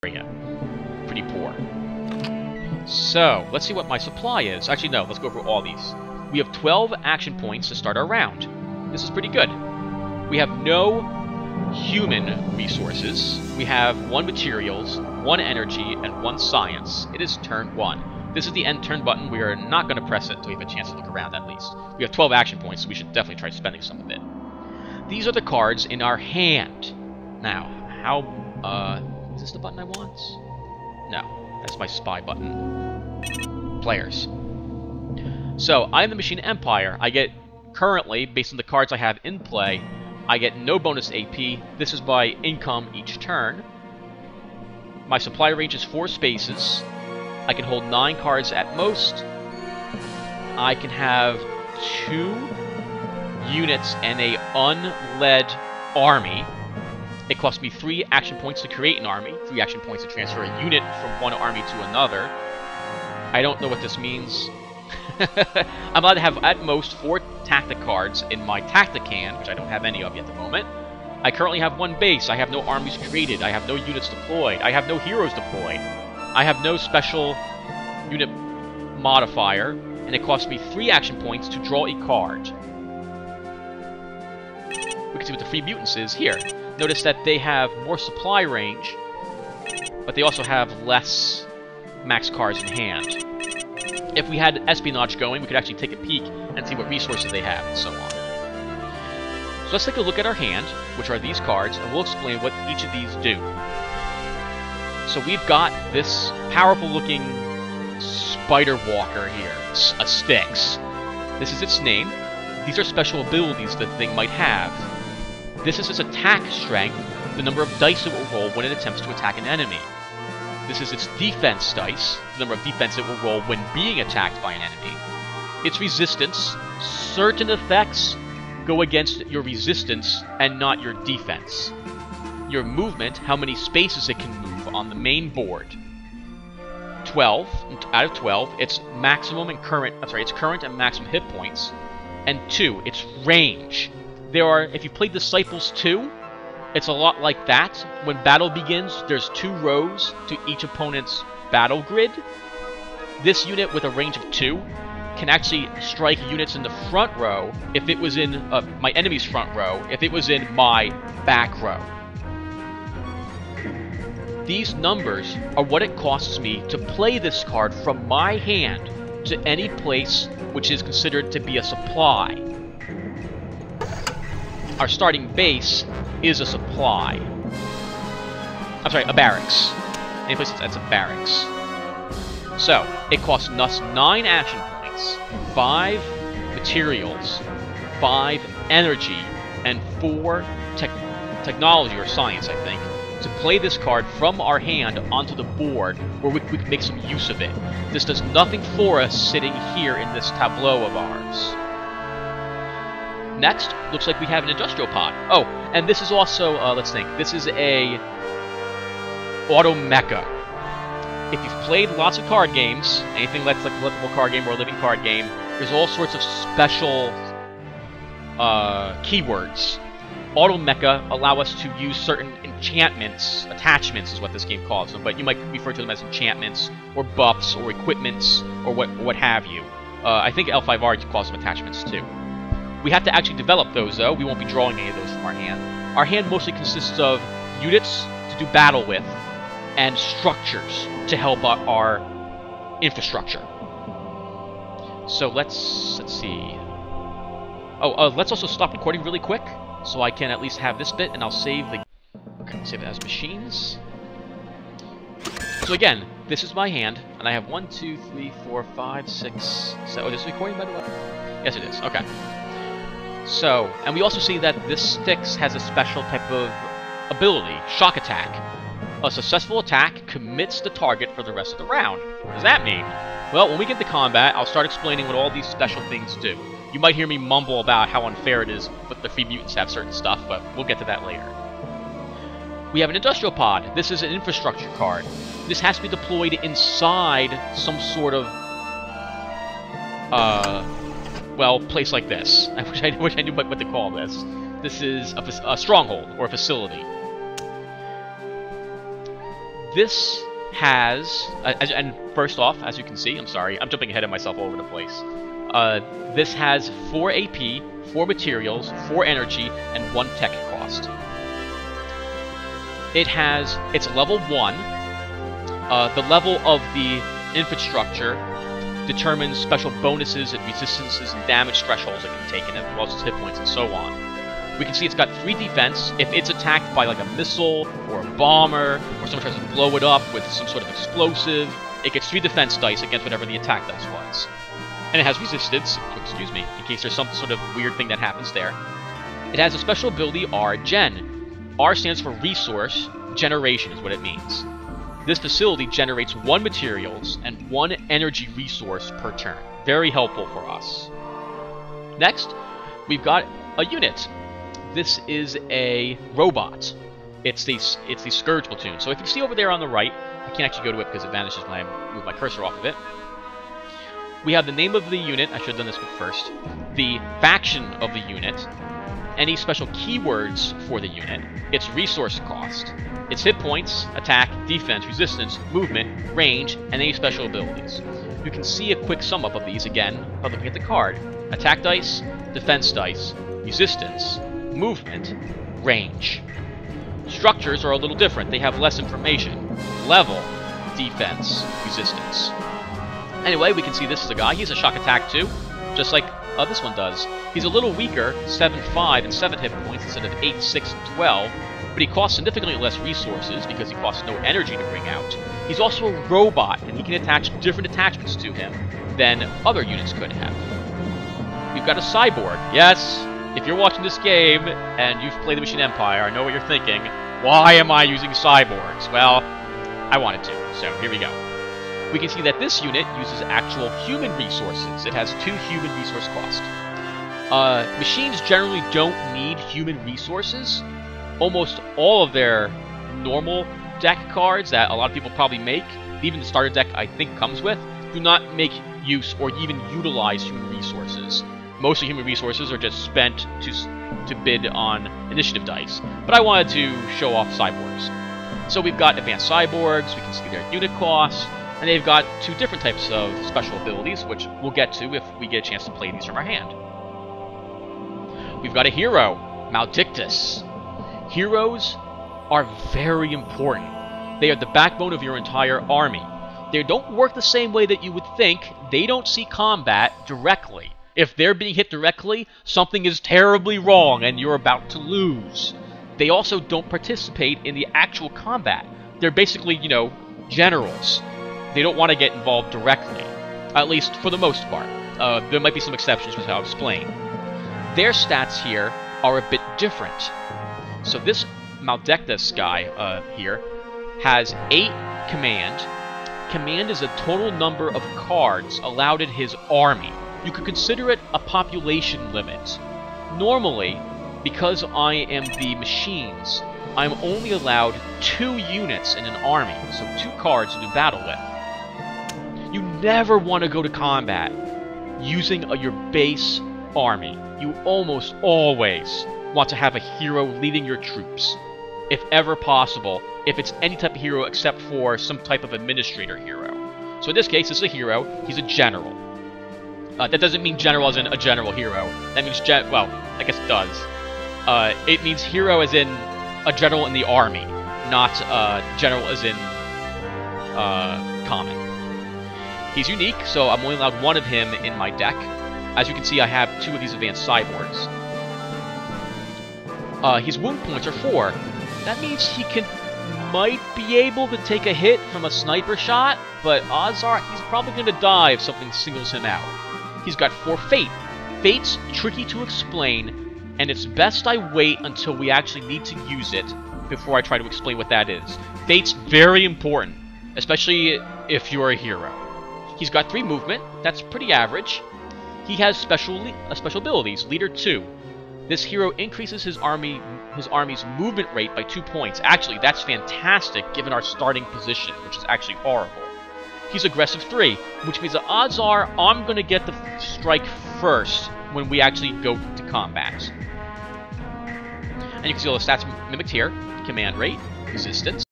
area. Pretty poor. So, let's see what my supply is. Actually, no, let's go over all these. We have 12 action points to start our round. This is pretty good. We have no human resources. We have 1 materials, 1 energy, and 1 science. It is turn 1. This is the end turn button. We are not going to press it until we have a chance to look around at least. We have 12 action points, so we should definitely try spending some of it. These are the cards in our hand. Now, how... is this the button I want? No, that's my spy button. Players. So, I am the Machine Empire. I get, currently, based on the cards I have in play, I get no bonus AP. This is by income each turn. My supply range is 4 spaces. I can hold 9 cards at most. I can have 2 units and a unled army. It costs me 3 action points to create an army, 3 action points to transfer a unit from one army to another. I don't know what this means. I'm allowed to have at most 4 tactic cards in my tactic hand, which I don't have any of yet at the moment. I currently have 1 base. I have no armies created. I have no units deployed. I have no heroes deployed. I have no special unit modifier, and it costs me 3 action points to draw a card. We can see what the Free Mutants is here. Notice that they have more supply range, but they also have less max cards in hand. If we had espionage going, we could actually take a peek and see what resources they have, and so on. So let's take a look at our hand, which are these cards, and we'll explain what each of these do. So we've got this powerful-looking spider walker here, a Styx. This is its name. These are special abilities the thing might have. This is its attack strength, the number of dice it will roll when it attempts to attack an enemy. This is its defense dice, the number of defense it will roll when being attacked by an enemy. Its resistance, certain effects go against your resistance and not your defense. Your movement, how many spaces it can move on the main board. 12 out of 12, its maximum and current, its current and maximum hit points, and 2, its range. There are, if you played Disciples 2, it's a lot like that. When battle begins, there's 2 rows to each opponent's battle grid. This unit with a range of 2 can actually strike units in the front row if it was in my enemy's front row, if it was in my back row. These numbers are what it costs me to play this card from my hand to any place which is considered to be a supply. Our starting base is a supply. I'm sorry, a barracks. Any place that's a barracks. So, it costs us 9 action points, 5 materials, 5 energy, and 4 technology or science, I think, to play this card from our hand onto the board where we can make some use of it. This does nothing for us sitting here in this tableau of ours. Next, looks like we have an industrial pod. Oh, and this is also, let's think, this is a auto mecha. If you've played lots of card games, anything that's like a collectible card game or a living card game, there's all sorts of special keywords. Auto mecha allow us to use certain enchantments, attachments is what this game calls them, but you might refer to them as enchantments, or buffs, or equipments, or what have you. I think L5R calls them attachments too. We have to actually develop those, though. We won't be drawing any of those from our hand. Our hand mostly consists of units to do battle with, and structures to help our infrastructure. So let's see. Oh, let's also stop recording really quick, so I can at least have this bit, and I'll save the. Okay, save it as machines. So again, this is my hand, and I have 1, 2, 3, 4, 5, 6, 7. Oh, is this recording, by the way? Yes, it is. Okay. So, and we also see that this Styx has a special type of ability, Shock Attack. A successful attack commits the target for the rest of the round. What does that mean? Well, when we get to combat, I'll start explaining what all these special things do. You might hear me mumble about how unfair it is that the Free Mutants have certain stuff, but we'll get to that later. We have an industrial pod. This is an infrastructure card. This has to be deployed inside some sort of well, place like this. I wish I knew what to call this. This is a stronghold, or a facility. This has, and first off, as you can see, I'm sorry, I'm jumping ahead of myself all over the place. This has 4 AP, 4 materials, 4 energy, and 1 tech cost. It's level 1. The level of the infrastructure determines special bonuses and resistances and damage thresholds it can take, and as well as hit points and so on. We can see it's got 3 defense. If it's attacked by like a missile or a bomber, or someone tries to blow it up with some sort of explosive, it gets 3 defense dice against whatever the attack dice was. And it has resistance, excuse me, in case there's some sort of weird thing that happens there. It has a special ability, R-Gen. R stands for Resource Generation is what it means. This facility generates 1 materials and 1 energy resource per turn. Very helpful for us. Next, we've got a unit. This is a robot. It's the Scourge Platoon. So if you see over there on the right, I can't actually go to it because it vanishes when I move my cursor off of it. We have the name of the unit. I should have done this first. The faction of the unit. Any special keywords for the unit. Its resource cost. Its hit points, attack, defense, resistance, movement, range, and any special abilities. You can see a quick sum up of these again by looking at the card. Attack dice, defense dice, resistance, movement, range. Structures are a little different. They have less information. Level, defense, resistance. Anyway, we can see this is a guy. He's a shock attack too, just like this one does. He's a little weaker, 7-5 and 7 hit points instead of 8, 6, and 12, but he costs significantly less resources because he costs no energy to bring out. He's also a robot, and he can attach different attachments to him than other units could have. We've got a cyborg. Yes, if you're watching this game and you've played the Machine Empire, I know what you're thinking. Why am I using cyborgs? Well, I wanted to, so here we go. We can see that this unit uses actual human resources. It has 2 human resource cost. Machines generally don't need human resources. Almost all of their normal deck cards that a lot of people probably make, even the starter deck I think comes with, do not make use or even utilize human resources. Most of human resources are just spent to bid on initiative dice. But I wanted to show off cyborgs. So we've got advanced cyborgs, we can see their unit costs, and they've got 2 different types of special abilities, which we'll get to if we get a chance to play these from our hand. We've got a hero, Maldictus. Heroes are very important. They are the backbone of your entire army. They don't work the same way that you would think. They don't see combat directly. If they're being hit directly, something is terribly wrong and you're about to lose. They also don't participate in the actual combat. They're basically, you know, generals. They don't want to get involved directly, at least for the most part. There might be some exceptions, which I'll explain. Their stats here are a bit different. So this Maldictus guy here has 8 command. Command is a total number of cards allowed in his army. You could consider it a population limit. Normally, because I am the machines, I'm only allowed 2 units in an army, so 2 cards to do battle with. You never want to go to combat using your base army. You almost always want to have a hero leading your troops, if ever possible, if it's any type of hero except for some type of administrator hero. So in this case, this is a hero. He's a general. That doesn't mean general as in a general hero. That means, well, I guess it does. It means hero as in a general in the army, not general as in common. He's unique, so I'm only allowed 1 of him in my deck. As you can see, I have 2 of these advanced cyborgs. His wound points are 4. That means he might be able to take a hit from a sniper shot, but odds are he's probably going to die if something singles him out. He's got 4 Fate. Fate's tricky to explain, and it's best I wait until we actually need to use it before I try to explain what that is. Fate's very important, especially if you're a hero. He's got 3 movement. That's pretty average. He has special abilities. Leader 2. This hero increases his army's movement rate by 2 points. Actually, that's fantastic given our starting position, which is actually horrible. He's aggressive 3, which means the odds are I'm going to get the strike first when we actually go to combat. And you can see all the stats mimicked here. Command rate, resistance,